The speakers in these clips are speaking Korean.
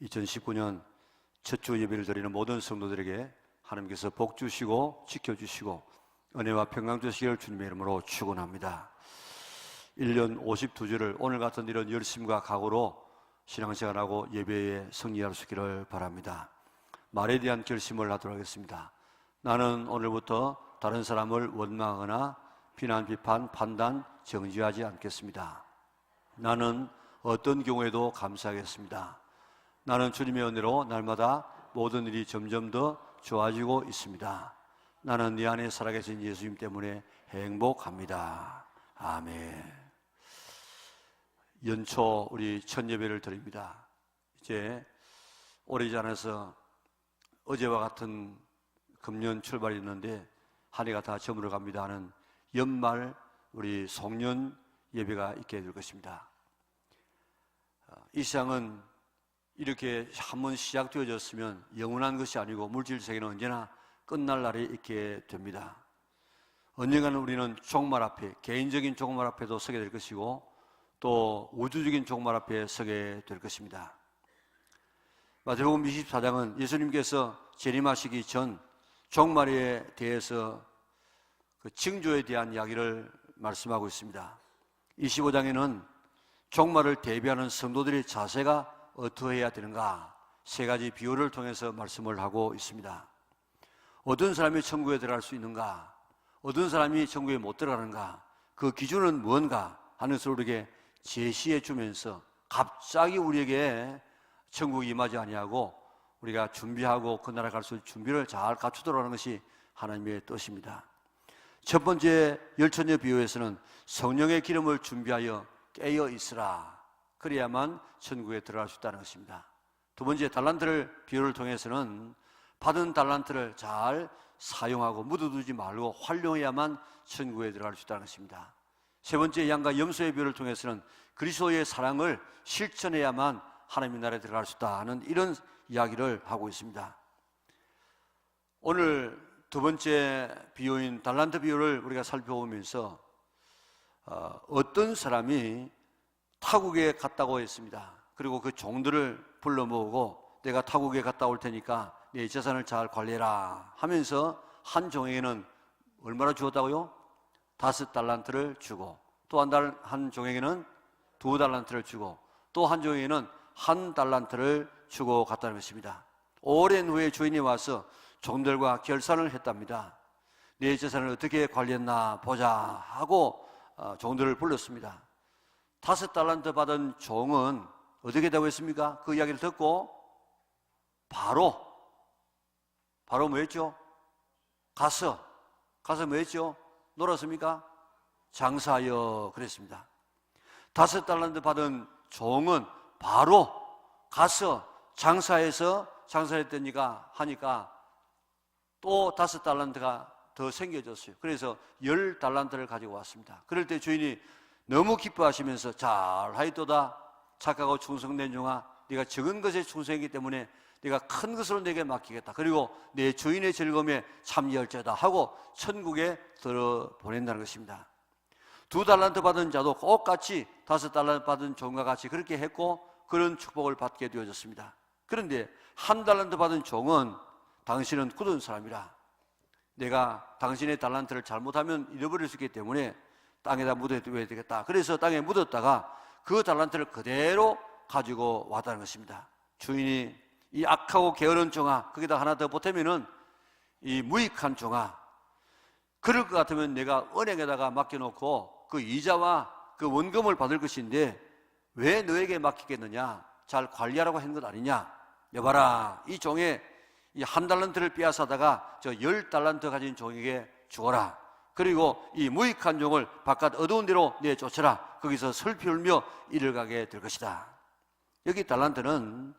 2019년 첫 주 예배를 드리는 모든 성도들에게 하나님께서 복 주시고 지켜주시고 은혜와 평강 주시기를 주님의 이름으로 축원합니다. 1년 52주를 오늘 같은 이런 열심과 각오로 신앙생활하고 예배에 승리할 수 있기를 바랍니다. 말에 대한 결심을 하도록 하겠습니다. 나는 오늘부터 다른 사람을 원망하거나 비난, 비판, 판단, 정죄하지 않겠습니다. 나는 어떤 경우에도 감사하겠습니다. 나는 주님의 은혜로 날마다 모든 일이 점점 더 좋아지고 있습니다. 나는 네 안에 살아계신 예수님 때문에 행복합니다. 아멘. 연초 우리 첫 예배를 드립니다. 이제 오래지 않아서 어제와 같은 금년 출발이 있는데 한 해가 다 저물어 갑니다 하는 연말 우리 송년 예배가 있게 될 것입니다. 이 세상은 이렇게 한번 시작되어졌으면 영원한 것이 아니고 물질 세계는 언제나 끝날 날이 있게 됩니다. 언젠가는 우리는 종말 앞에, 개인적인 종말 앞에도 서게 될 것이고 또 우주적인 종말 앞에 서게 될 것입니다. 마태복음 24장은 예수님께서 재림하시기 전 종말에 대해서 그 징조에 대한 이야기를 말씀하고 있습니다. 25장에는 종말을 대비하는 성도들의 자세가 어떠해야 되는가 세 가지 비유를 통해서 말씀을 하고 있습니다. 어떤 사람이 천국에 들어갈 수 있는가, 어떤 사람이 천국에 못 들어가는가, 그 기준은 무언가 하는 것을 우리에게 제시해 주면서 갑자기 우리에게 천국이 임하지 아니하고 우리가 준비하고 그 나라 갈 수 있는 준비를 잘 갖추도록 하는 것이 하나님의 뜻입니다. 첫 번째 열천녀 비유에서는 성령의 기름을 준비하여 깨어 있으라, 그래야만 천국에 들어갈 수 있다는 것입니다. 두 번째 달란트를 비유를 통해서는 받은 달란트를 잘 사용하고 묻어두지 말고 활용해야만 천국에 들어갈 수 있다는 것입니다. 세 번째 양과 염소의 비유를 통해서는 그리스도의 사랑을 실천해야만 하나님의 나라에 들어갈 수 있다는 이런 이야기를 하고 있습니다. 오늘 두 번째 비유인 달란트 비유를 우리가 살펴보면서 어떤 사람이 타국에 갔다고 했습니다. 그리고 그 종들을 불러 모으고 내가 타국에 갔다 올 테니까 내 재산을 잘 관리해라 하면서 한 종에게는 얼마나 주었다고요? 5달란트를 주고 또 한 종에게는 2달란트를 주고 또 한 종에게는 1달란트를 주고 갔다는 것입니다. 오랜 후에 주인이 와서 종들과 결산을 했답니다. 내 재산을 어떻게 관리했나 보자 하고 종들을 불렀습니다. 5달란트 받은 종은 어떻게 되고 있습니까? 그 이야기를 듣고 바로 뭐 했죠? 가서 뭐 했죠? 놀았습니까? 장사하여 그랬습니다. 5달란트 받은 종은 바로 가서 장사했더니까 하니까 또 5달란트가 더 생겨졌어요. 그래서 10달란트를 가지고 왔습니다. 그럴 때 주인이 너무 기뻐하시면서 잘하였도다 착하고 충성된 종아, 네가 적은 것에 충성했기 때문에 네가 큰 것으로 내게 맡기겠다. 그리고 내 주인의 즐거움에 참여할지어다 하고 천국에 들어보낸다는 것입니다. 2달란트 받은 자도 똑같이 5달란트 받은 종과 같이 그렇게 했고 그런 축복을 받게 되어졌습니다. 그런데 1달란트 받은 종은 당신은 굳은 사람이라 내가 당신의 달란트를 잘못하면 잃어버릴 수 있기 때문에 땅에다 묻어야 되겠다. 그래서 땅에 묻었다가 그 달란트를 그대로 가지고 왔다는 것입니다. 주인이 이 악하고 게으른 종아, 거기다 하나 더 보태면은 이 무익한 종아, 그럴 것 같으면 내가 은행에다가 맡겨놓고 그 이자와 그 원금을 받을 것인데 왜 너에게 맡기겠느냐? 잘 관리하라고 한 것 아니냐? 여봐라, 이 종의 이 1달란트를 빼앗아다가 저 10달란트 가진 종에게 주어라. 그리고 이 무익한 종을 바깥 어두운 데로 내쫓아라. 거기서 슬피 울며 이를 가게 될 것이다. 여기 달란트는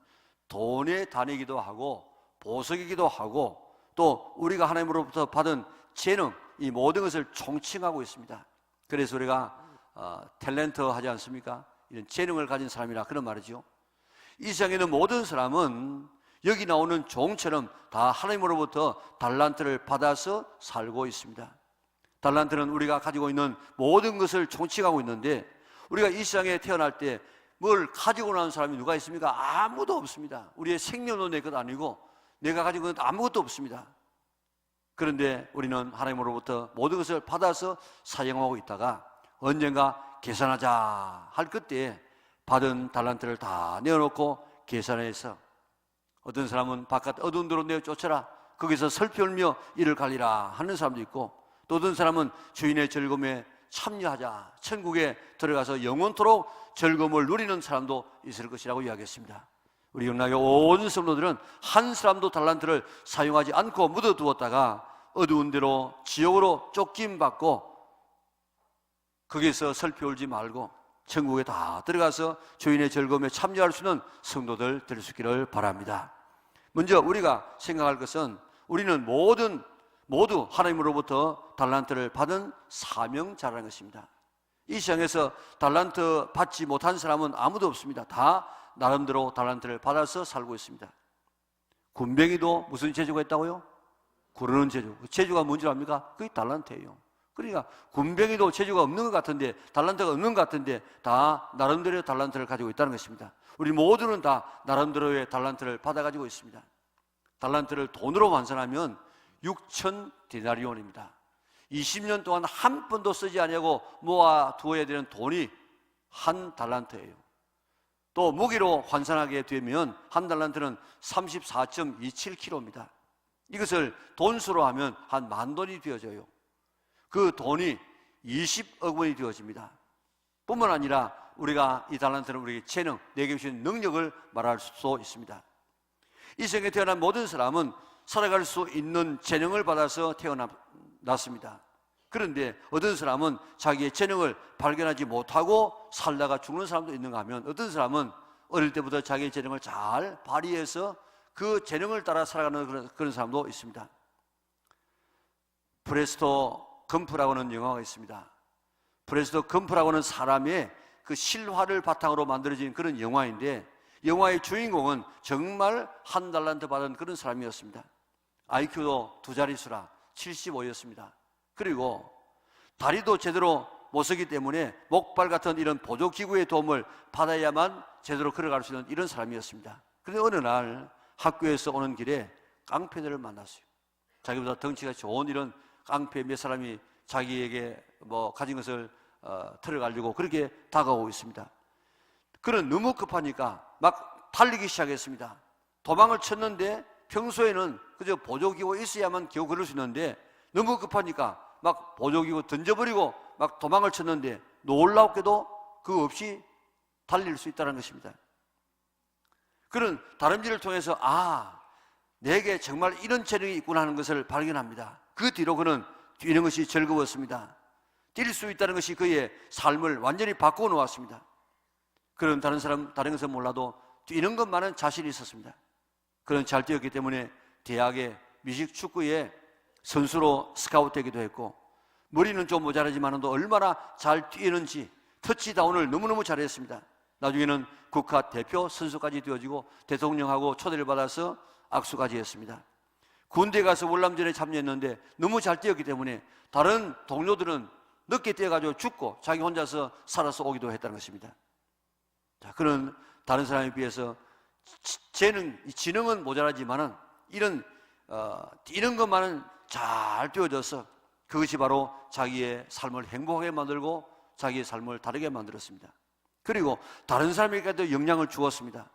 돈의 단위이기도 하고 보석이기도 하고 또 우리가 하나님으로부터 받은 재능, 이 모든 것을 총칭하고 있습니다. 그래서 우리가 탤런트 하지 않습니까? 이런 재능을 가진 사람이라 그런 말이죠. 이 세상에 있는 모든 사람은 여기 나오는 종처럼 다 하나님으로부터 달란트를 받아서 살고 있습니다. 달란트는 우리가 가지고 있는 모든 것을 총칭하고 있는데 우리가 이 세상에 태어날 때 뭘 가지고 나온 사람이 누가 있습니까? 아무도 없습니다. 우리의 생명도 내 것 아니고 내가 가지고 있는 것 아무것도 없습니다. 그런데 우리는 하나님으로부터 모든 것을 받아서 사용하고 있다가 언젠가 계산하자 할 그때에 받은 달란트를 다 내어놓고 계산해서 어떤 사람은 바깥 어두운 데로 내어 쫓아라, 거기서 슬피 울며 이를 갈리라 하는 사람도 있고, 또 어떤 사람은 주인의 즐거움에 참여하자, 천국에 들어가서 영원토록 즐거움을 누리는 사람도 있을 것이라고 이야기했습니다. 우리 영락의 온 성도들은 한 사람도 달란트를 사용하지 않고 묻어두었다가 어두운 데로 지옥으로 쫓김받고 거기서 슬피 울지 말고 천국에 다 들어가서 주인의 즐거움에 참여할 수 있는 성도들 될 수 있기를 바랍니다. 먼저 우리가 생각할 것은 우리는 모두 하나님으로부터 달란트를 받은 사명자라는 것입니다. 이 세상에서 달란트 받지 못한 사람은 아무도 없습니다. 다 나름대로 달란트를 받아서 살고 있습니다. 군뱅이도 무슨 재주가 있다고요? 구르는 재주. 그 재주가 뭔지 압니까? 그게 달란트예요. 그러니까 군뱅이도 재주가 없는 것 같은데, 달란트가 없는 것 같은데 다 나름대로의 달란트를 가지고 있다는 것입니다. 우리 모두는 다 나름대로의 달란트를 받아가지고 있습니다. 달란트를 돈으로 환산하면 6,000데나리온입니다. 20년 동안 한 번도 쓰지 아니하고 모아두어야 되는 돈이 한 달란트예요. 또 무기로 환산하게 되면 한 달란트는 34.27kg입니다. 이것을 돈수로 하면 한 만 돈이 되어져요. 그 돈이 20억 원이 되어집니다. 뿐만 아니라 우리가 이 달란트는 우리에게 재능, 내게 주신 능력을 말할 수 있습니다. 이 세상에 태어난 모든 사람은 살아갈 수 있는 재능을 받아서 태어났습니다. 그런데 어떤 사람은 자기의 재능을 발견하지 못하고 살다가 죽는 사람도 있는가 하면, 어떤 사람은 어릴 때부터 자기의 재능을 잘 발휘해서 그 재능을 따라 살아가는 그런 사람도 있습니다. 프레스토 검프라고 하는 영화가 있습니다. 프레스토 검프라고 하는 사람의 그 실화를 바탕으로 만들어진 그런 영화인데, 영화의 주인공은 정말 한 달란트 받은 그런 사람이었습니다. IQ도 두 자릿수라 75였습니다. 그리고 다리도 제대로 못 서기 때문에 목발 같은 이런 보조기구의 도움을 받아야만 제대로 걸어갈 수 있는 이런 사람이었습니다. 그런데 어느 날 학교에서 오는 길에 깡패들을 만났어요. 자기보다 덩치가 좋은 이런 깡패 몇 사람이 자기에게 가진 것을 털어가려고 그렇게 다가오고 있습니다. 그는 너무 급하니까 막 달리기 시작했습니다. 도망을 쳤는데 평소에는 그저 보조기구 있어야만 겨우 걸을 수 있는데 너무 급하니까 막 보조기구 던져버리고 막 도망을 쳤는데 놀랍게도 그거 없이 달릴 수 있다는 것입니다. 그는 다름질을 통해서 내게 정말 이런 재능이 있구나 하는 것을 발견합니다. 그 뒤로 그는 뛰는 것이 즐거웠습니다. 뛸 수 있다는 것이 그의 삶을 완전히 바꾸어 놓았습니다. 그는 다른 것은 몰라도 뛰는 것만은 자신이 있었습니다. 그는 잘 뛰었기 때문에 대학의 미식축구에 선수로 스카우트되기도 했고, 머리는 좀 모자라지만 얼마나 잘 뛰는지 터치다운을 너무너무 잘했습니다. 나중에는 국가대표 선수까지 되어지고 대통령하고 초대를 받아서 악수까지 했습니다. 군대 가서 월남전에 참여했는데 너무 잘 뛰었기 때문에 다른 동료들은 늦게 뛰어가지고 죽고 자기 혼자서 살아서 오기도 했다는 것입니다. 자, 그는 다른 사람에 비해서 지능은 모자라지만은 이런 뛰는 것만은 잘 뛰어져서 그것이 바로 자기의 삶을 행복하게 만들고 자기의 삶을 다르게 만들었습니다. 그리고 다른 사람에게도 영향을 주었습니다.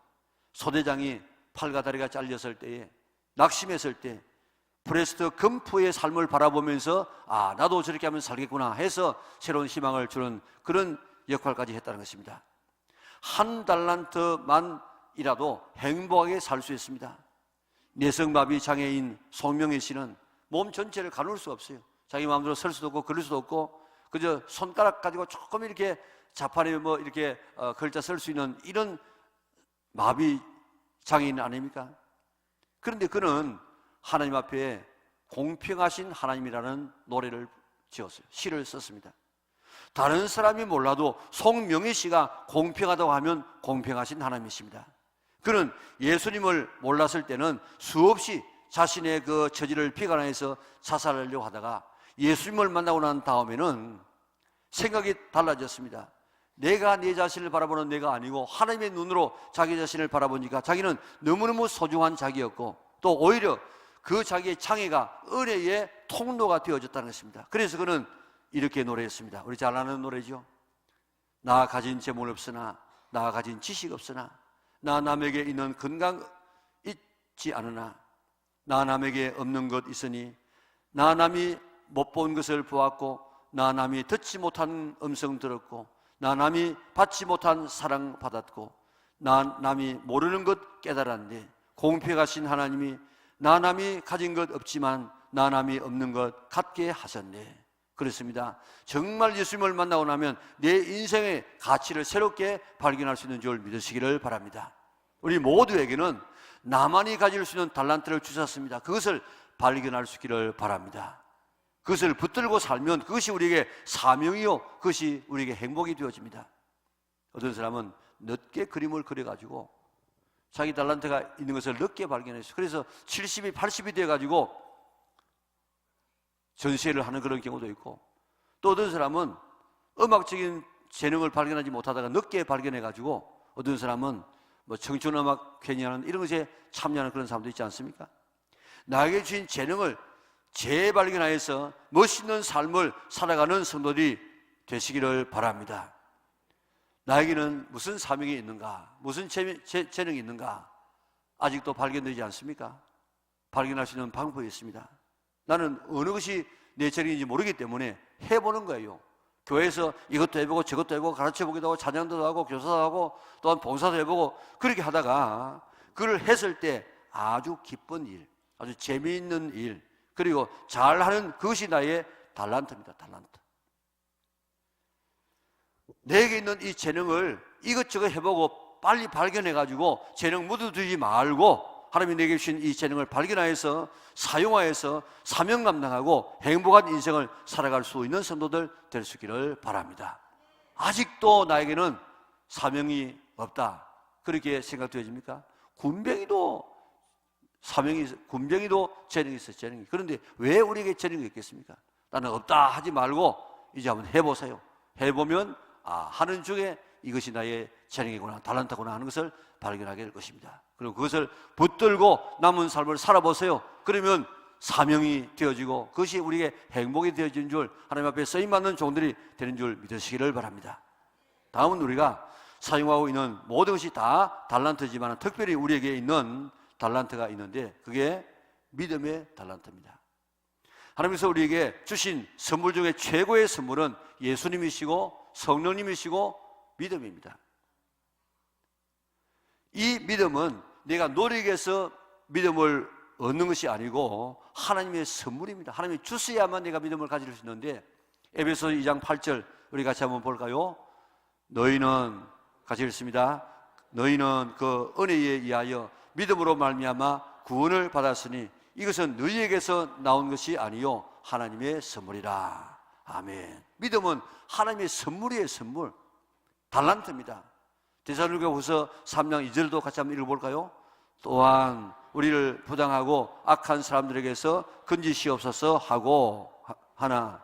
소대장이 팔과 다리가 잘렸을 때에, 낙심했을 때 프레스토 검프의 삶을 바라보면서 나도 저렇게 하면 살겠구나 해서 새로운 희망을 주는 그런 역할까지 했다는 것입니다. 한 달란트만이라도 행복하게 살 수 있습니다. 내성마비 장애인 송명희 씨는 몸 전체를 가눌 수 없어요. 자기 마음대로 설 수도 없고 걸을 수도 없고 그저 손가락 가지고 조금 이렇게 자판에 이렇게 글자 쓸 수 있는 이런 마비 장애인 아닙니까? 그런데 그는 하나님 앞에 공평하신 하나님이라는 노래를 지었어요. 시를 썼습니다. 다른 사람이 몰라도 송명희 씨가 공평하다고 하면 공평하신 하나님이십니다. 그는 예수님을 몰랐을 때는 수없이 자신의 그 처지를 비관해서 자살하려고 하다가 예수님을 만나고 난 다음에는 생각이 달라졌습니다. 내가 내 자신을 바라보는 내가 아니고 하나님의 눈으로 자기 자신을 바라보니까 자기는 너무너무 소중한 자기였고, 또 오히려 그 자기의 장애가 은혜의 통로가 되어졌다는 것입니다. 그래서 그는 이렇게 노래했습니다. 우리 잘 아는 노래죠. 나 가진 재물 없으나, 나 가진 지식 없으나, 나 남에게 있는 건강 있지 않으나, 나 남에게 없는 것 있으니, 나 남이 못 본 것을 보았고, 나 남이 듣지 못한 음성 들었고, 나 남이 받지 못한 사랑 받았고, 나 남이 모르는 것 깨달았네. 공평하신 하나님이 나 남이 가진 것 없지만 나 남이 없는 것 갖게 하셨네. 그렇습니다. 정말 예수님을 만나고 나면 내 인생의 가치를 새롭게 발견할 수 있는 줄 믿으시기를 바랍니다. 우리 모두에게는 나만이 가질 수 있는 달란트를 주셨습니다. 그것을 발견할 수 있기를 바랍니다. 그것을 붙들고 살면 그것이 우리에게 사명이요, 그것이 우리에게 행복이 되어집니다. 어떤 사람은 늦게 그림을 그려가지고 자기 달란트가 있는 것을 늦게 발견했어요. 그래서 70이 80이 돼가지고 전시회를 하는 그런 경우도 있고, 또 어떤 사람은 음악적인 재능을 발견하지 못하다가 늦게 발견해가지고, 어떤 사람은 뭐 청춘음악 괜히 하는 이런 것에 참여하는 그런 사람도 있지 않습니까? 나에게 주신 재능을 재발견하여서 멋있는 삶을 살아가는 성도들이 되시기를 바랍니다. 나에게는 무슨 사명이 있는가? 무슨 재능이 있는가? 아직도 발견되지 않습니까? 발견할 수 있는 방법이 있습니다. 나는 어느 것이 내 재능인지 모르기 때문에 해보는 거예요. 교회에서 이것도 해보고 저것도 해보고 가르쳐보기도 하고 찬양도 하고 교사도 하고 또한 봉사도 해보고 그렇게 하다가 그걸 했을 때 아주 기쁜 일, 아주 재미있는 일, 그리고 잘하는 그것이 나의 달란트입니다. 달란트. 내게 있는 이 재능을 이것저것 해보고 빨리 발견해가지고 재능 묻어두지 말고 하나님이 내게 주신 이 재능을 발견하여서 사용하여서 사명 감당하고 행복한 인생을 살아갈 수 있는 성도들 될 수 있기를 바랍니다. 아직도 나에게는 사명이 없다, 그렇게 생각되어집니까? 군병이도 재능이 있어요. 재능이. 그런데 왜 우리에게 재능이 있겠습니까? 나는 없다 하지 말고 이제 한번 해보세요. 해보면 하는 중에 이것이 나의 재능이구나, 달란트구나 하는 것을 발견하게 될 것입니다. 그리고 그것을 붙들고 남은 삶을 살아보세요. 그러면 사명이 되어지고 그것이 우리에게 행복이 되어지는 줄, 하나님 앞에 쓰임받는 종들이 되는 줄 믿으시기를 바랍니다. 다음은 우리가 사용하고 있는 모든 것이 다 달란트지만 특별히 우리에게 있는 달란트가 있는데 그게 믿음의 달란트입니다. 하나님께서 우리에게 주신 선물 중에 최고의 선물은 예수님이시고 성령님이시고 믿음입니다. 이 믿음은 내가 노력해서 믿음을 얻는 것이 아니고 하나님의 선물입니다. 하나님이 주셔야만 내가 믿음을 가질 수 있는데, 에베소 2장 8절 우리 같이 한번 볼까요? 너희는 같이 읽습니다. 너희는 그 은혜에 의하여 믿음으로 말미암아 구원을 받았으니 이것은 너희에게서 나온 것이 아니요 하나님의 선물이라. 아멘. 믿음은 하나님의 선물이에요. 선물. 달란트입니다. 데살로니가후서 3장 2절도 같이 한번 읽어볼까요? 또한 우리를 부당하고 악한 사람들에게서 건지시옵소서 하고 하나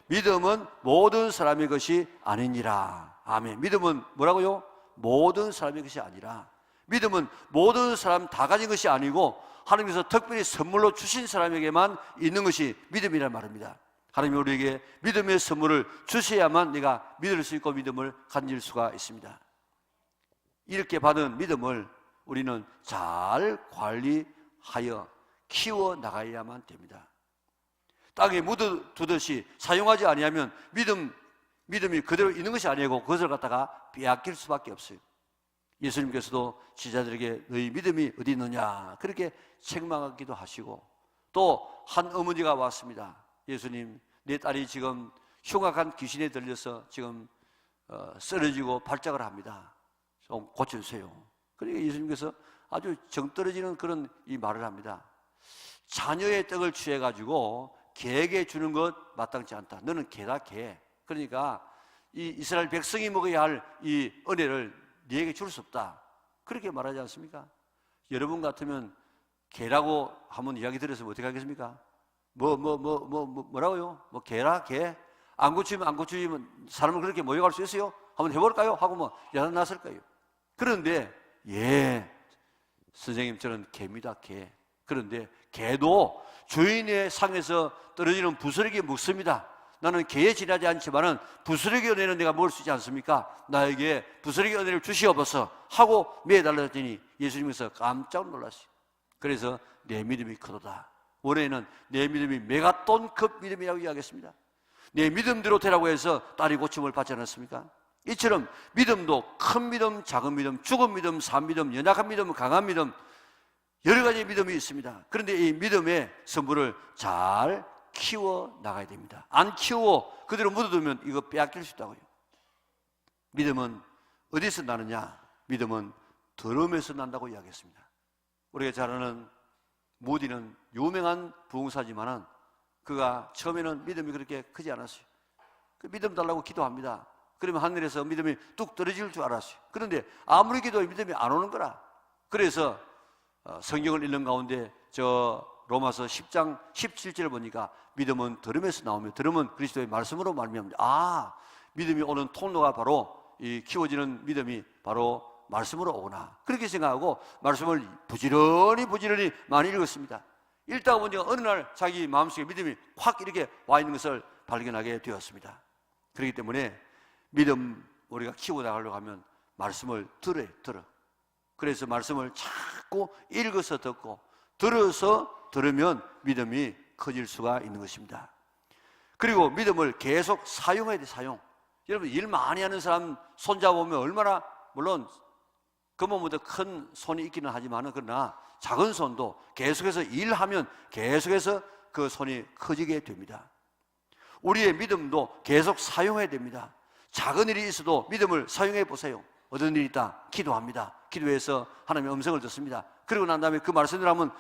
믿음은 모든 사람의 것이 아니니라. 아멘. 믿음은 뭐라고요? 모든 사람의 것이 아니라, 믿음은 모든 사람 다 가진 것이 아니고 하나님께서 특별히 선물로 주신 사람에게만 있는 것이 믿음이란 말입니다. 하나님이 우리에게 믿음의 선물을 주셔야만 내가 믿을 수 있고 믿음을 가질 수가 있습니다. 이렇게 받은 믿음을 우리는 잘 관리하여 키워 나가야만 됩니다. 땅에 묻어두듯이 사용하지 아니하면 믿음이 그대로 있는 것이 아니고 그것을 갖다가 빼앗길 수밖에 없어요. 예수님께서도 지자들에게 너희 믿음이 어디 있느냐 그렇게 책망하기도 하시고, 또 한 어머니가 왔습니다. 예수님, 내 딸이 지금 흉악한 귀신에 들려서 지금 쓰러지고 발작을 합니다. 좀 고쳐주세요. 그러니까 예수님께서 아주 정 떨어지는 그런 이 말을 합니다. 자녀의 떡을 취해가지고 개에게 주는 것 마땅치 않다. 너는 개다, 개. 그러니까 이 이스라엘 백성이 먹어야 할 이 은혜를 네게 줄 수 없다. 그렇게 말하지 않습니까? 여러분 같으면 개라고 한번 이야기 들었으면 어떻게 하겠습니까? 뭐라고요? 뭐 개라, 개? 안 고치면 사람을 그렇게 모욕할 수 있어요? 한번 해볼까요? 하고 뭐 야단났을 거예요. 그런데 선생님 저는 개입니다, 개. 그런데 개도 주인의 상에서 떨어지는 부스러기 먹습니다. 나는 개에 지나지 않지만은 부스러기 은혜는 내가 먹을 수 있지 않습니까? 나에게 부스러기 은혜를 주시옵소서 하고 매달렸더니 예수님께서 깜짝 놀랐어요. 그래서 내 믿음이 크도다. 원래는 내 믿음이 메가톤급 믿음이라고 이야기했습니다. 내 믿음대로 되라고 해서 딸이 고침을 받지 않았습니까? 이처럼 믿음도 큰 믿음, 작은 믿음, 죽은 믿음, 산 믿음, 연약한 믿음, 강한 믿음, 여러 가지 믿음이 있습니다. 그런데 이 믿음의 선물을 잘 키워 나가야 됩니다. 안 키워 그대로 묻어두면 이거 빼앗길 수 있다고요. 믿음은 어디서 나느냐? 믿음은 들음에서 난다고 이야기했습니다. 우리가 잘 아는 모디는 유명한 부흥사지만은 그가 처음에는 믿음이 그렇게 크지 않았어요. 그 믿음 달라고 기도합니다. 그러면 하늘에서 믿음이 뚝 떨어질 줄 알았어요. 그런데 아무리 기도해도 믿음이 안 오는 거라. 그래서 성경을 읽는 가운데 저 로마서 10장 17절을 보니까 믿음은 들음에서 나오며 들음은 그리스도의 말씀으로 말미암는다. 믿음이 오는 통로가 바로 이 키워지는 믿음이 바로 말씀으로 오구나. 그렇게 생각하고 말씀을 부지런히 많이 읽었습니다. 읽다가 보니까 어느 날 자기 마음속에 믿음이 확 이렇게 와 있는 것을 발견하게 되었습니다. 그렇기 때문에 믿음 우리가 키워나가려고 하면 말씀을 들어. 그래서 말씀을 자꾸 읽어서 듣고 들어서 들으면 믿음이 커질 수가 있는 것입니다. 그리고 믿음을 계속 사용해야 돼. 사용. 여러분 일 많이 하는 사람 손잡으면 얼마나, 물론 그몸보다 큰 손이 있기는 하지만 그러나 작은 손도 계속해서 일하면 계속해서 그 손이 커지게 됩니다. 우리의 믿음도 계속 사용해야 됩니다. 작은 일이 있어도 믿음을 사용해 보세요. 어떤 일이 있다? 기도합니다. 기도해서 하나님의 음성을 듣습니다. 그리고 난 다음에 그 말씀을 하면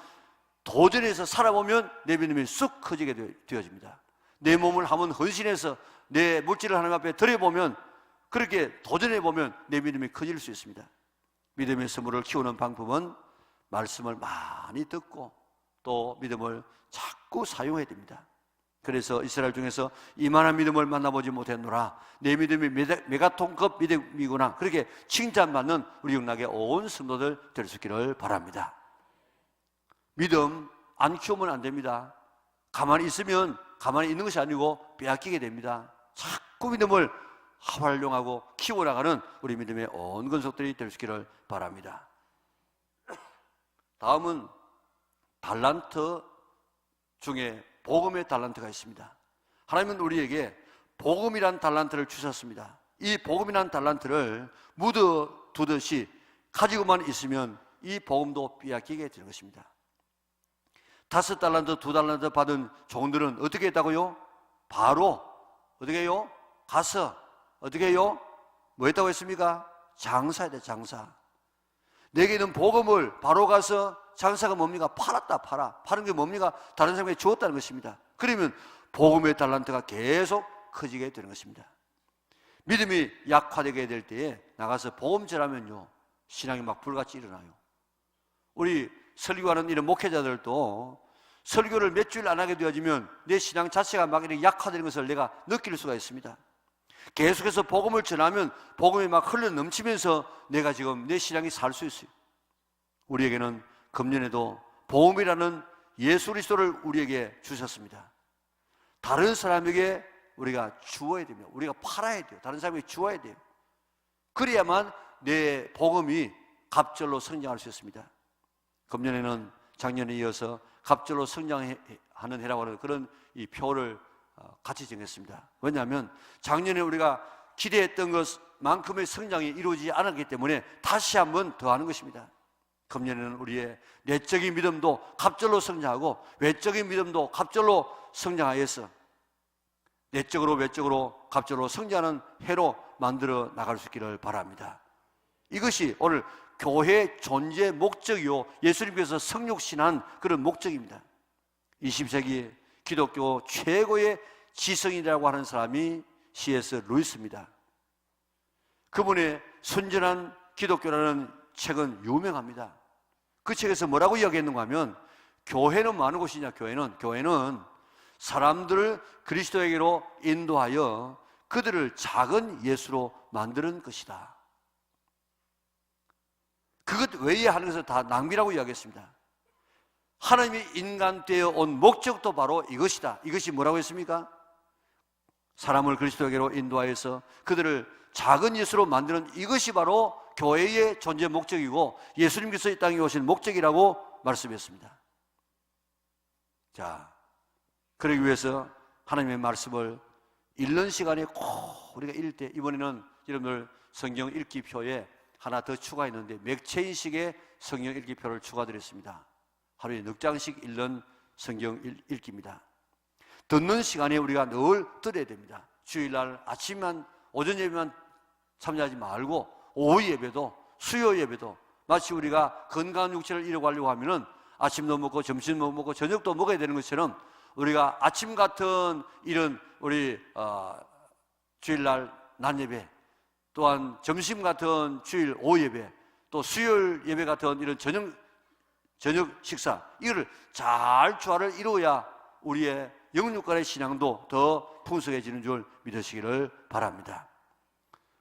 도전해서 살아보면 내 믿음이 쑥 커지게 되어집니다. 내 몸을 한번 헌신해서 내 물질을 하나님 앞에 드려보면, 그렇게 도전해보면 내 믿음이 커질 수 있습니다. 믿음의 선물을 키우는 방법은 말씀을 많이 듣고 또 믿음을 자꾸 사용해야 됩니다. 그래서 이스라엘 중에서 이만한 믿음을 만나보지 못했노라, 내 믿음이 메가톤급 믿음이구나, 그렇게 칭찬받는 우리 영락의 온 성도들 될 수 있기를 바랍니다. 믿음 안 키우면 안 됩니다. 가만히 있으면 가만히 있는 것이 아니고 빼앗기게 됩니다. 자꾸 믿음을 활용하고 키워나가는 우리 믿음의 온 권속들이 될 수 있기를 바랍니다. 다음은 달란트 중에 복음의 달란트가 있습니다. 하나님은 우리에게 복음이란 달란트를 주셨습니다. 이 복음이란 달란트를 묻어두듯이 가지고만 있으면 이 복음도 빼앗기게 되는 것입니다. 5달란트, 2달란트 받은 종들은 어떻게 했다고요? 바로 어떻게 해요? 가서 어떻게 해요? 뭐 했다고 했습니까? 장사해야 돼. 장사. 내게 있는 복음을 바로 가서, 장사가 뭡니까? 팔았다. 파는 게 뭡니까? 다른 사람에게 주었다는 것입니다. 그러면 복음의 달란트가 계속 커지게 되는 것입니다. 믿음이 약화되게 될 때에 나가서 복음 전하면요, 신앙이 막 불같이 일어나요. 우리 설교하는 이런 목회자들도 설교를 몇 주일 안 하게 되어지면 내 신앙 자체가 막 이렇게 약화되는 것을 내가 느낄 수가 있습니다. 계속해서 복음을 전하면 복음이 막 흘러 넘치면서 내가 지금 내 신앙이 살 수 있어요. 우리에게는 금년에도 복음이라는 예수 그리스도를 우리에게 주셨습니다. 다른 사람에게 우리가 주어야 됩니다. 우리가 팔아야 돼요. 다른 사람에게 주어야 돼요. 그래야만 내 복음이 갑절로 성장할 수 있습니다. 금년에는 작년에 이어서 갑절로 성장하는 해라고 하는 그런 이 표를 같이 정했습니다. 왜냐하면 작년에 우리가 기대했던 것만큼의 성장이 이루어지지 않았기 때문에 다시 한번 더 하는 것입니다. 금년에는 우리의 내적인 믿음도 갑절로 성장하고 외적인 믿음도 갑절로 성장하여서 내적으로 외적으로 갑절로 성장하는 해로 만들어 나갈 수 있기를 바랍니다. 이것이 오늘 교회의 존재 목적이요, 예수님께서 성육신한 그런 목적입니다. 20세기 기독교 최고의 지성이라고 하는 사람이 C.S. 루이스입니다. 그분의 순전한 기독교라는 책은 유명합니다. 그 책에서 뭐라고 이야기했는가 하면, 교회는 뭐 하는 곳이냐? 교회는 사람들을 그리스도에게로 인도하여 그들을 작은 예수로 만드는 것이다. 그것 외에 하는 것을 다 낭비라고 이야기했습니다. 하나님이 인간 되어 온 목적도 바로 이것이다. 이것이 뭐라고 했습니까? 사람을 그리스도에게로 인도하여서 그들을 작은 예수로 만드는 이것이 바로 교회의 존재 목적이고 예수님께서 이 땅에 오신 목적이라고 말씀했습니다. 자, 그러기 위해서 하나님의 말씀을 읽는 시간에 꼭 우리가 읽을 때, 이번에는 여러분들 성경 읽기표에 하나 더 추가했는데 맥체인식의 성경 읽기표를 추가드렸습니다. 하루에 4장씩 읽는 성경 읽기입니다. 듣는 시간에 우리가 늘 들어야 됩니다. 주일날 아침만, 오전 예배만 참여하지 말고 오후 예배도, 수요 예배도, 마치 우리가 건강한 육체를 이루어가려고 하면은 아침도 먹고 점심도 먹고 저녁도 먹어야 되는 것처럼 우리가 아침 같은 이런 우리 주일날 낮 예배, 또한 점심 같은 주일 오후 예배, 또 수요일 예배 같은 이런 저녁 식사, 이거를 잘 조화를 이루어야 우리의 영육간의 신앙도 더 풍성해지는 줄 믿으시기를 바랍니다.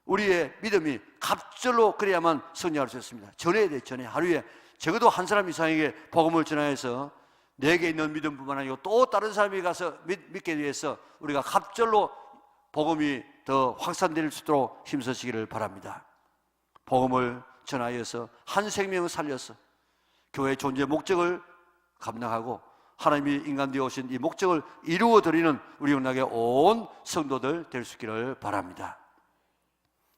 우리의 믿음이 갑절로 그래야만 성장할 수 있습니다. 전해야 돼. 전에 하루에 적어도 한 사람 이상에게 복음을 전하여서 내게 있는 믿음뿐만 아니고 또 다른 사람이 가서 믿게 위해서 우리가 갑절로 복음이 더 확산될 수 있도록 힘쓰시기를 바랍니다. 복음을 전하여서 한 생명을 살려서 교회의 존재 목적을 감당하고 하나님이 인간 되어 오신 이 목적을 이루어드리는 우리 영락의 온 성도들 될 수 있기를 바랍니다.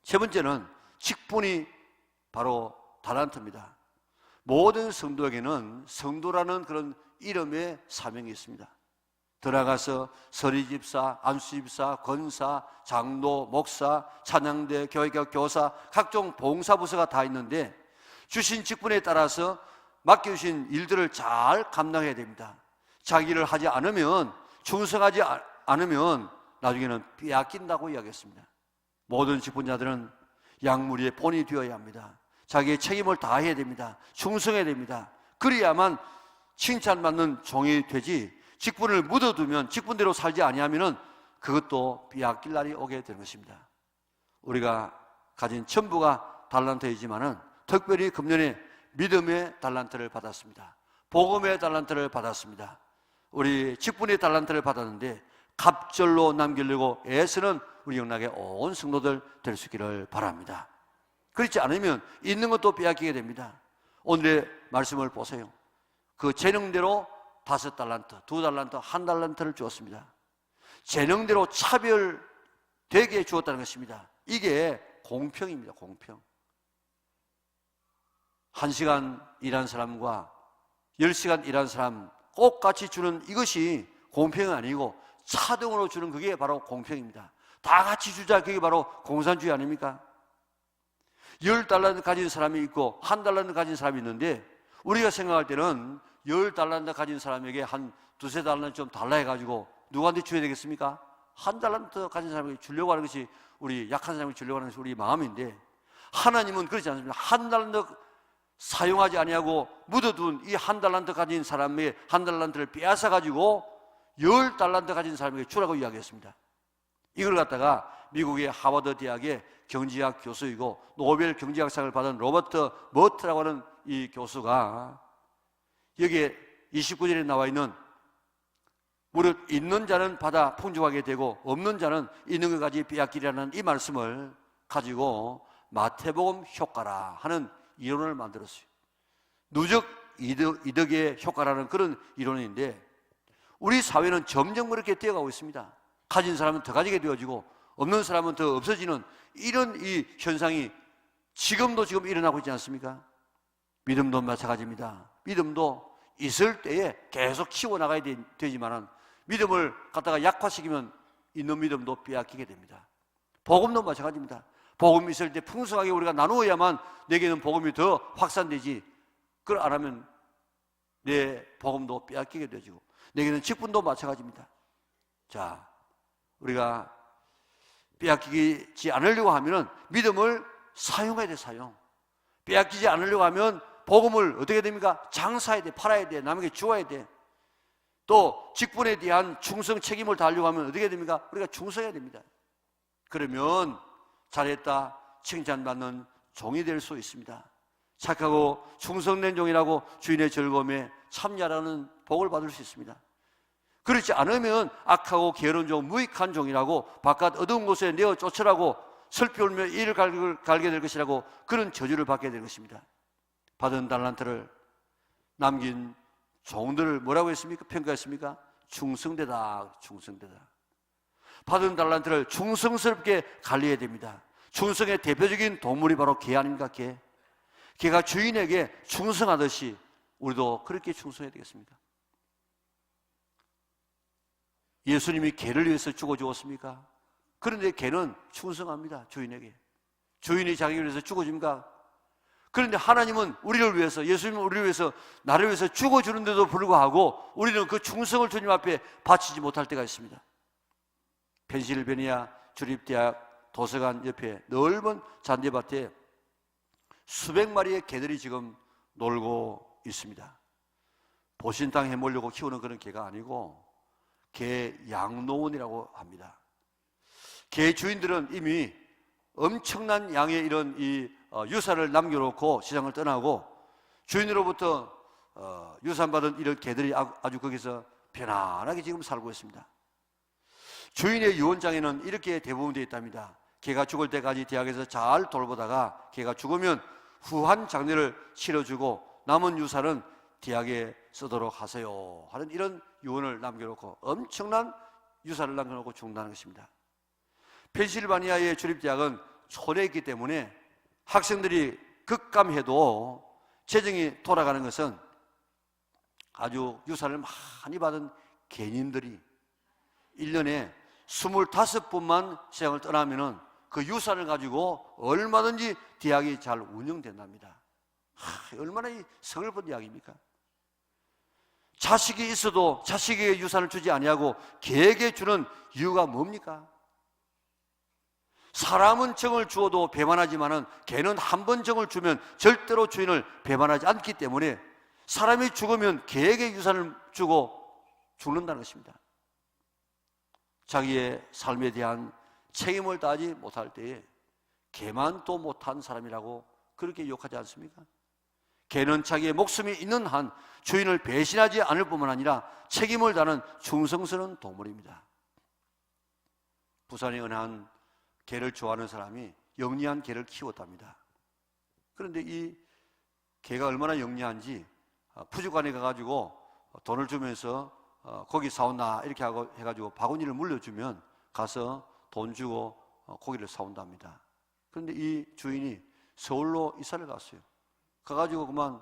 세 번째는 직분이 바로 달란트입니다. 모든 성도에게는 성도라는 그런 이름의 사명이 있습니다. 들어가서 서리집사, 안수집사, 권사, 장로, 목사, 찬양대, 교회교 교사, 각종 봉사부서가 다 있는데 주신 직분에 따라서 맡겨주신 일들을 잘 감당해야 됩니다. 자기를 하지 않으면, 충성하지 않으면 나중에는 빼앗긴다고 이야기했습니다. 모든 직분자들은 양무리의 본이 되어야 합니다. 자기의 책임을 다해야 됩니다. 충성해야 됩니다. 그래야만 칭찬받는 종이 되지, 직분을 묻어두면, 직분대로 살지 아니하면 그것도 빼앗길 날이 오게 되는 것입니다. 우리가 가진 전부가 달란트이지만은 특별히 금년에 믿음의 달란트를 받았습니다. 복음의 달란트를 받았습니다. 우리 직분의 달란트를 받았는데 갑절로 남기려고 애쓰는 우리 영락의 온 성도들 될 수 있기를 바랍니다. 그렇지 않으면 있는 것도 빼앗기게 됩니다. 오늘의 말씀을 보세요. 그 재능대로 5달란트, 2달란트, 1달란트를 주었습니다. 재능대로 차별되게 주었다는 것입니다. 이게 공평입니다. 공평. 1시간 일한 사람과 10시간 일한 사람 꼭 같이 주는 이것이 공평이 아니고 차등으로 주는 그게 바로 공평입니다. 다 같이 주자, 그게 바로 공산주의 아닙니까? 10달란트 가진 사람이 있고 1달란트 가진 사람이 있는데 우리가 생각할 때는 10달란트 가진 사람에게 한 2~3달란트 좀 달라 해가지고 누구한테 줘야 되겠습니까? 1달란트 가진 사람에게 주려고 하는 것이, 우리 약한 사람에게 주려고 하는 것이 우리 마음인데 하나님은 그렇지 않습니다. 1달란트 사용하지 아니하고 묻어둔 이 1달란트 가진 사람의 1달란트를 빼앗아 가지고 10달란트 가진 사람에게 주라고 이야기했습니다. 이걸 갖다가 미국의 하버드 대학의 경제학 교수이고 노벨 경제학상을 받은 로버트 머트라고 하는 이 교수가 여기에 29절에 나와 있는 무릇 있는 자는 받아 풍족하게 되고 없는 자는 있는 것까지 빼앗기리라는 이 말씀을 가지고 마태복음 효과라 하는 이론을 만들었어요. 누적 이득의 효과라는 그런 이론인데 우리 사회는 점점 그렇게 되어가고 있습니다. 가진 사람은 더 가지게 되어지고 없는 사람은 더 없어지는 이런 이 현상이 지금 일어나고 있지 않습니까? 믿음도 마찬가지입니다. 믿음도 있을 때에 계속 키워나가야 되지만은 믿음을 갖다가 약화시키면 있는 믿음도 빼앗기게 됩니다. 복음도 마찬가지입니다. 복음이 있을 때 풍성하게 우리가 나누어야만 내게는 복음이 더 확산되지, 그걸 안 하면 내 복음도 빼앗기게 되지고 내게는 직분도 마찬가지입니다. 자, 우리가 빼앗기지 않으려고 하면은 믿음을 사용해야 돼. 빼앗기지 않으려고 하면 복음을 어떻게 됩니까? 장사해야 돼. 팔아야 돼. 남에게 주어야 돼. 또 직분에 대한 충성 책임을 다하려고 하면 어떻게 됩니까? 우리가 충성해야 됩니다. 그러면 잘했다 칭찬받는 종이 될 수 있습니다. 착하고 충성된 종이라고 주인의 즐거움에 참여하는 복을 받을 수 있습니다. 그렇지 않으면 악하고 게으른 종, 무익한 종이라고 바깥 어두운 곳에 내어 쫓으라고 슬피 울며 이를 갈게 될 것이라고 그런 저주를 받게 될 것입니다. 받은 달란트를 남긴 종들을 뭐라고 했습니까? 평가했습니까? 충성되다, 충성되다. 받은 달란트를 충성스럽게 관리해야 됩니다. 충성의 대표적인 동물이 바로 개 아닙니까? 개. 개가 주인에게 충성하듯이 우리도 그렇게 충성해야 되겠습니까? 예수님이 개를 위해서 죽어 주었습니까? 그런데 개는 충성합니다. 주인에게. 주인이 자기를 위해서 죽어줍니까? 그런데 하나님은 우리를 위해서, 예수님은 우리를 위해서, 나를 위해서 죽어주는데도 불구하고 우리는 그 충성을 주님 앞에 바치지 못할 때가 있습니다. 펜실베니아 주립대학 도서관 옆에 넓은 잔디밭에 수백 마리의 개들이 지금 놀고 있습니다. 보신탕 해먹으려고 키우는 그런 개가 아니고 개 양로원이라고 합니다. 개 주인들은 이미 엄청난 양의 이런 유산을 남겨놓고 시장을 떠나고 주인으로부터 유산받은 이런 개들이 아주 거기서 편안하게 지금 살고 있습니다. 주인의 유언장에는 이렇게 대부분 되어 있답니다. 개가 죽을 때까지 대학에서 잘 돌보다가 개가 죽으면 후한 장례를 치러주고 남은 유산은 대학에 쓰도록 하세요 하는 이런 유언을 남겨놓고 엄청난 유산을 남겨놓고 죽는다는 것입니다. 펜실바니아의 주립대학은 촌에 있기 때문에 학생들이 급감해도 재정이 돌아가는 것은 아주 유산을 많이 받은 개인들이 1년에 25번만 시장을 떠나면은 그 유산을 가지고 얼마든지 대학이 잘 운영된답니다. 얼마나 서글픈 이야기입니까? 자식이 있어도 자식에게 유산을 주지 아니하고 개에게 주는 이유가 뭡니까? 사람은 정을 주어도 배반하지만은 개는 한 번 정을 주면 절대로 주인을 배반하지 않기 때문에 사람이 죽으면 개에게 유산을 주고 죽는다는 것입니다. 자기의 삶에 대한 책임을 다하지 못할 때에 개만 또 못한 사람이라고 그렇게 욕하지 않습니까? 개는 자기의 목숨이 있는 한 주인을 배신하지 않을 뿐만 아니라 책임을 다하는 충성스러운 동물입니다. 부산에 어느 한 개를 좋아하는 사람이 영리한 개를 키웠답니다. 그런데 이 개가 얼마나 영리한지 푸주관에 가가지고 돈을 주면서 고기 사온다 이렇게 하고 해가지고 바구니를 물려주면 가서 돈 주고 고기를 사온답니다. 그런데 이 주인이 서울로 이사를 갔어요. 가가지고 그만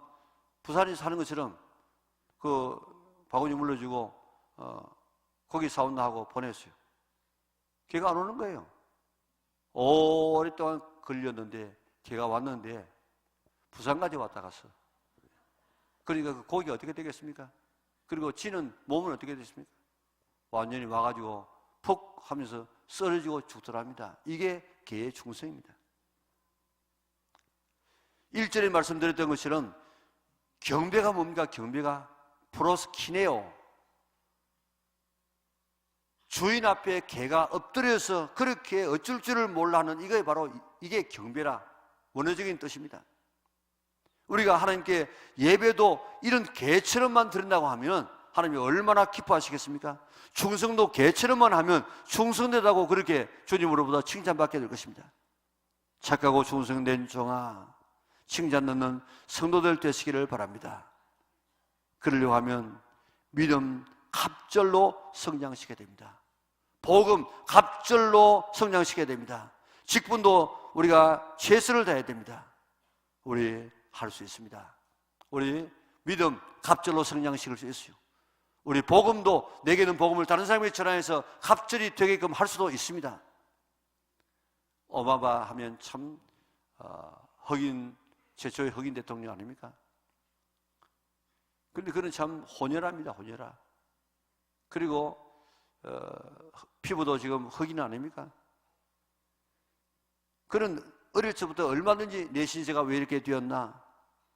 부산에 사는 것처럼 그 바구니 물려주고 고기 사온다 하고 보냈어요. 걔가 안 오는 거예요. 오랫동안 걸렸는데 걔가 왔는데 부산까지 왔다 갔어. 그러니까 그 고기가 어떻게 되겠습니까? 그리고 지는 몸은 어떻게 됐습니까? 완전히 와가지고 푹 하면서 썰어지고 죽더랍니다. 이게 개의 충성입니다. 1절에 말씀드렸던 것처럼 경배가 뭡니까? 경배가 프로스키네오. 주인 앞에 개가 엎드려서 그렇게 어쩔 줄을 몰라 하는 이게 바로 이게 경배라 원어적인 뜻입니다. 우리가 하나님께 예배도 이런 개처럼만 드린다고 하면 하나님이 얼마나 기뻐하시겠습니까? 충성도 개처럼만 하면 충성되다고 그렇게 주님으로부터 칭찬받게 될 것입니다. 착하고 충성된 종아, 칭찬 듣는 성도들 되시기를 바랍니다. 그러려고 하면 믿음 갑절로 성장시켜야 됩니다. 복음 갑절로 성장시켜야 됩니다. 직분도 우리가 최선을 다해야 됩니다. 우리 할 수 있습니다. 우리 믿음 갑절로 성장시킬 수 있어요. 우리 복음도 내게는 복음을 다른 사람에게 전하여서 갑절이 되게끔 할 수도 있습니다. 오바마 하면 참 최초의 흑인 대통령 아닙니까? 그런데 그는 참 혼혈합니다. 혼혈아. 그리고 피부도 지금 흑인 아닙니까? 그는 어릴 적부터 얼마든지 내 신세가 왜 이렇게 되었나?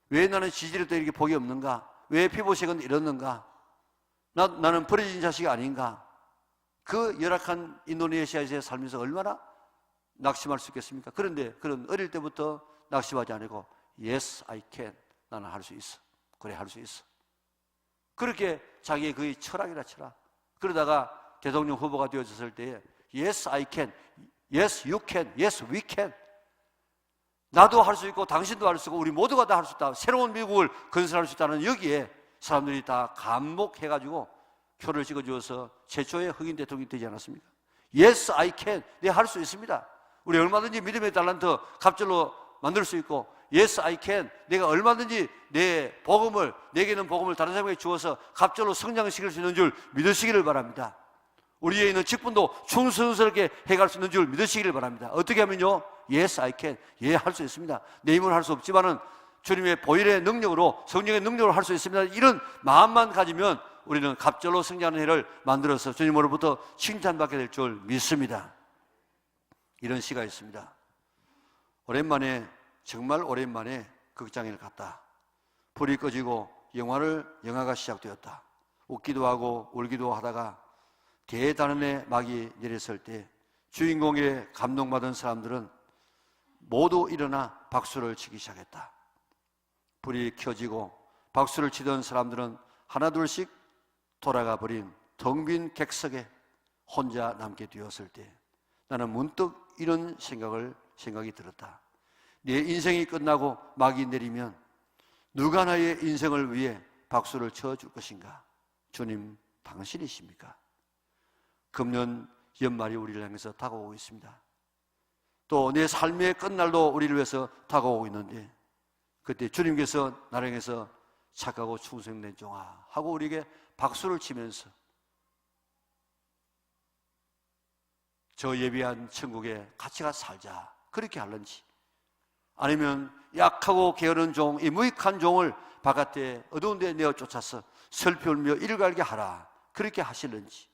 왜 나는 지질에도 이렇게 복이 없는가? 왜 피부색은 이렇는가? 나는 버려진 자식이 아닌가? 그 열악한 인도네시아에서 살면서 얼마나 낙심할 수 있겠습니까? 그런데 그런 어릴 때부터 낙심하지 않고 Yes, I can. 나는 할 수 있어. 그래, 할 수 있어. 그렇게 자기의 그의 철학이라 철학. 그러다가 대통령 후보가 되어졌을 때에 Yes, I can. Yes, you can. Yes, we can. 나도 할 수 있고 당신도 할 수 있고 우리 모두가 다 할 수 있다. 새로운 미국을 건설할 수 있다는 여기에 사람들이 다 감목해가지고 표를 찍어주어서 최초의 흑인 대통령이 되지 않았습니까? Yes, I can. 내가 할 수 있습니다. 우리 얼마든지 믿음의 달란트 갑절로 만들 수 있고 Yes, I can. 내가 얼마든지 내 복음을, 내게는 복음을 다른 사람에게 주어서 갑절로 성장시킬 수 있는 줄 믿으시기를 바랍니다. 우리에 있는 직분도 충성스럽게 해갈 수 있는 줄 믿으시기를 바랍니다. 어떻게 하면요? Yes, I can. 예, 할 수 있습니다. 내 힘으로 할 수 없지만은 주님의 보혈의 능력으로, 성령의 능력으로 할 수 있습니다. 이런 마음만 가지면 우리는 갑절로 성장하는 해를 만들어서 주님으로부터 칭찬받게 될 줄 믿습니다. 이런 시가 있습니다. 오랜만에, 정말 오랜만에 극장에 갔다. 불이 꺼지고 영화가 시작되었다. 웃기도 하고 울기도 하다가 대단원의 막이 내렸을 때 주인공에 감동받은 사람들은 모두 일어나 박수를 치기 시작했다. 불이 켜지고 박수를 치던 사람들은 하나둘씩 돌아가 버린 텅 빈 객석에 혼자 남게 되었을 때 나는 문득 이런 생각이 들었다. 내 인생이 끝나고 막이 내리면 누가 나의 인생을 위해 박수를 쳐줄 것인가? 주님, 당신이십니까? 금년 연말이 우리를 향해서 다가오고 있습니다. 또 내 삶의 끝날도 우리를 위해서 다가오고 있는데 그때 주님께서 나를 향해서 착하고 충성된 종아 하고 우리에게 박수를 치면서 저 예비한 천국에 같이 가 살자 그렇게 할런지, 아니면 약하고 게으른 종, 이 무익한 종을 바깥에 어두운 데 내어 쫓아서 슬피 울며 일갈게 하라 그렇게 하실는지,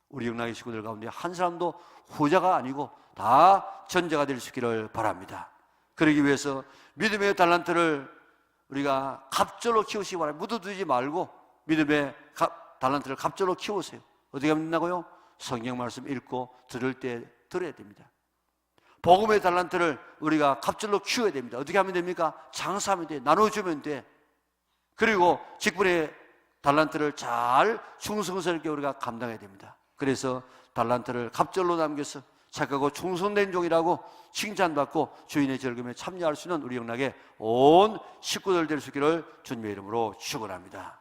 우리 영락의 식구들 가운데 한 사람도 후자가 아니고 다 전자가 될 수 있기를 바랍니다. 그러기 위해서 믿음의 달란트를 우리가 갑절로 키우시기 바랍니다. 묻어두지 말고 믿음의 달란트를 갑절로 키우세요. 어떻게 하면 된다고요? 성경 말씀 읽고 들을 때 들어야 됩니다. 복음의 달란트를 우리가 갑절로 키워야 됩니다. 어떻게 하면 됩니까? 장사하면 돼. 나눠주면 돼. 그리고 직분의 달란트를 잘 충성스럽게 우리가 감당해야 됩니다. 그래서 달란트를 갑절로 남겨서 착하고 충성된 종이라고 칭찬받고 주인의 즐거움에 참여할 수 있는 우리 영락의 온 식구들 될 수 있기를 주님의 이름으로 축원합니다.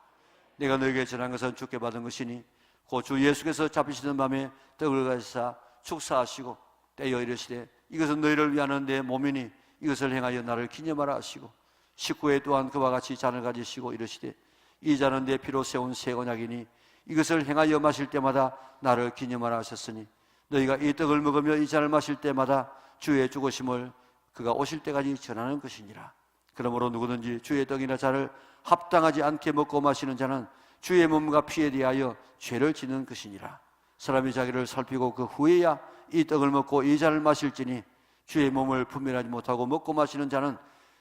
내가 너에게 전한 것은 주께 받은 것이니 곧 주 예수께서 잡히시던 밤에 떡을 가지사 축사하시고 떼어 이르시되 이것은 너희를 위하는 내 몸이니 이것을 행하여 나를 기념하라 하시고, 식구에 또한 그와 같이 잔을 가지시고 이르시되 이 잔은 내 피로 세운 새 언약이니 이것을 행하여 마실 때마다 나를 기념하라 하셨으니 너희가 이 떡을 먹으며 이 잔을 마실 때마다 주의 죽으심을 그가 오실 때까지 전하는 것이니라. 그러므로 누구든지 주의 떡이나 잔을 합당하지 않게 먹고 마시는 자는 주의 몸과 피에 대하여 죄를 짓는 것이니라. 사람이 자기를 살피고 그 후에야 이 떡을 먹고 이 잔을 마실지니 주의 몸을 분별하지 못하고 먹고 마시는 자는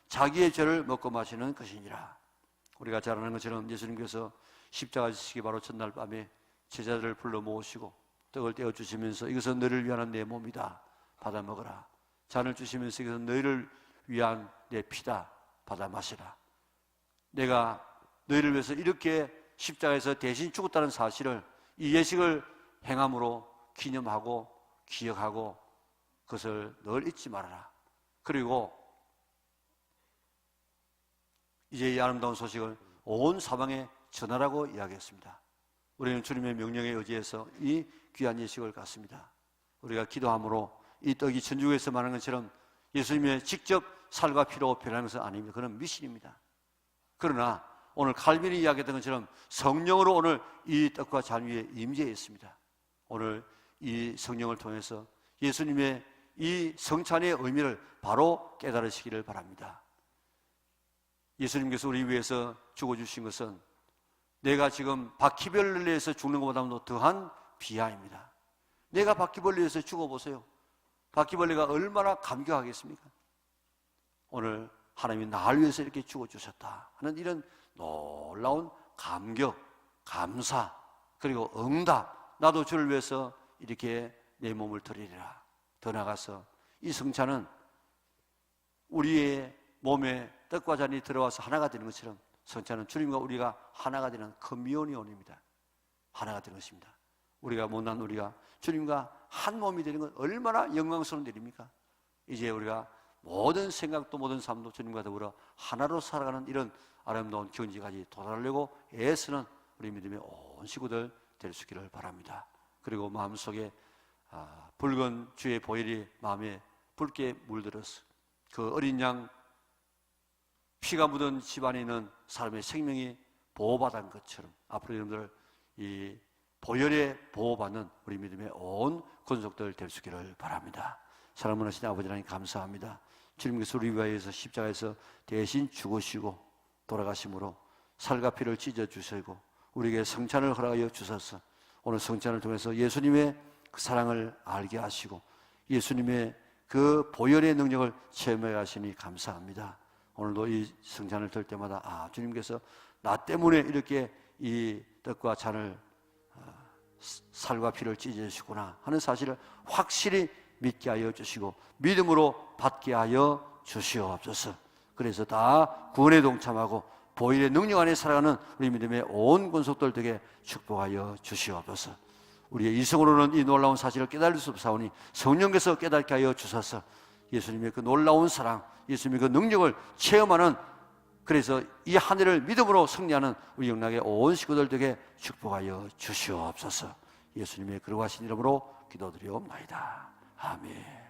자기의 죄를 먹고 마시는 것이니라. 우리가 잘 아는 것처럼 예수님께서 십자가 지시기 바로 첫날 밤에 제자들을 불러 모으시고 떡을 떼어 주시면서 이것은 너희를 위한 내 몸이다, 받아 먹어라. 잔을 주시면서 이것은 너희를 위한 내 피다, 받아 마시라. 내가 너희를 위해서 이렇게 십자가에서 대신 죽었다는 사실을, 이 예식을 행함으로 기념하고 기억하고 그것을 늘 잊지 말아라. 그리고 이제 이 아름다운 소식을 온 사방에 전하라고 이야기했습니다. 우리는 주님의 명령에 의지해서 이 귀한 예식을 갖습니다. 우리가 기도함으로 이 떡이 천주교에서 말하는 것처럼 예수님의 직접 살과 피로 변하는 것은 아닙니다. 그건 미신입니다. 그러나 오늘 칼빈이 이야기했던 것처럼 성령으로 오늘 이 떡과 잔 위에 임재해 있습니다. 오늘 이 성령을 통해서 예수님의 이 성찬의 의미를 바로 깨달으시기를 바랍니다. 예수님께서 우리 위해서 죽어주신 것은 내가 지금 바퀴벌레에서 죽는 것보다도 더한 비하입니다. 내가 바퀴벌레에서 죽어보세요. 바퀴벌레가 얼마나 감격하겠습니까? 오늘 하나님이 나를 위해서 이렇게 죽어주셨다 하는 이런 놀라운 감격, 감사, 그리고 응답, 나도 주를 위해서 이렇게 내 몸을 드리리라. 더 나아가서 이 성찬은 우리의 몸에 떡과 잔이 들어와서 하나가 되는 것처럼 성찬은 주님과 우리가 하나가 되는 커뮤니온입니다. 하나가 되는 것입니다. 우리가 못난 우리가 주님과 한 몸이 되는 건 얼마나 영광스러운 일입니까? 이제 우리가 모든 생각도 모든 삶도 주님과 더불어 하나로 살아가는 이런 아름다운 경지까지 도달하려고 애쓰는 우리 믿음의 온 식구들 될 수 있기를 바랍니다. 그리고 마음속에 붉은 주의 보혈이 마음에 붉게 물들어서 그 어린 양 피가 묻은 집안에 있는 사람의 생명이 보호받은 것처럼 앞으로 여러분들 이 보혈에 보호받는 우리 믿음의 온 권속들 될 수 있기를 바랍니다. 사랑하는 하신 아버지 하나님 감사합니다. 주님께서 우리 위하여서 십자가에서 대신 죽으시고 돌아가심으로 살과 피를 찢어주시고 우리에게 성찬을 허락하여 주셔서 오늘 성찬을 통해서 예수님의 그 사랑을 알게 하시고 예수님의 그 보혈의 능력을 체험하게 하시니 감사합니다. 오늘도 이 성찬을 들 때마다 주님께서 나 때문에 이렇게 이 떡과 잔을 살과 피를 찢어주시구나 하는 사실을 확실히 믿게 하여 주시고 믿음으로 받게 하여 주시옵소서. 그래서 다 구원에 동참하고 보혈의 능력 안에 살아가는 우리 믿음의 온 권속들 되게 축복하여 주시옵소서. 우리의 이성으로는 이 놀라운 사실을 깨달을 수 없사오니 성령께서 깨닫게 하여 주셔서 예수님의 그 놀라운 사랑, 예수님의 그 능력을 체험하는, 그래서 이 한 해를 믿음으로 승리하는 우리 영락의 온 식구들 되게 축복하여 주시옵소서. 예수님의 거룩하신 이름으로 기도드리옵나이다. 아멘.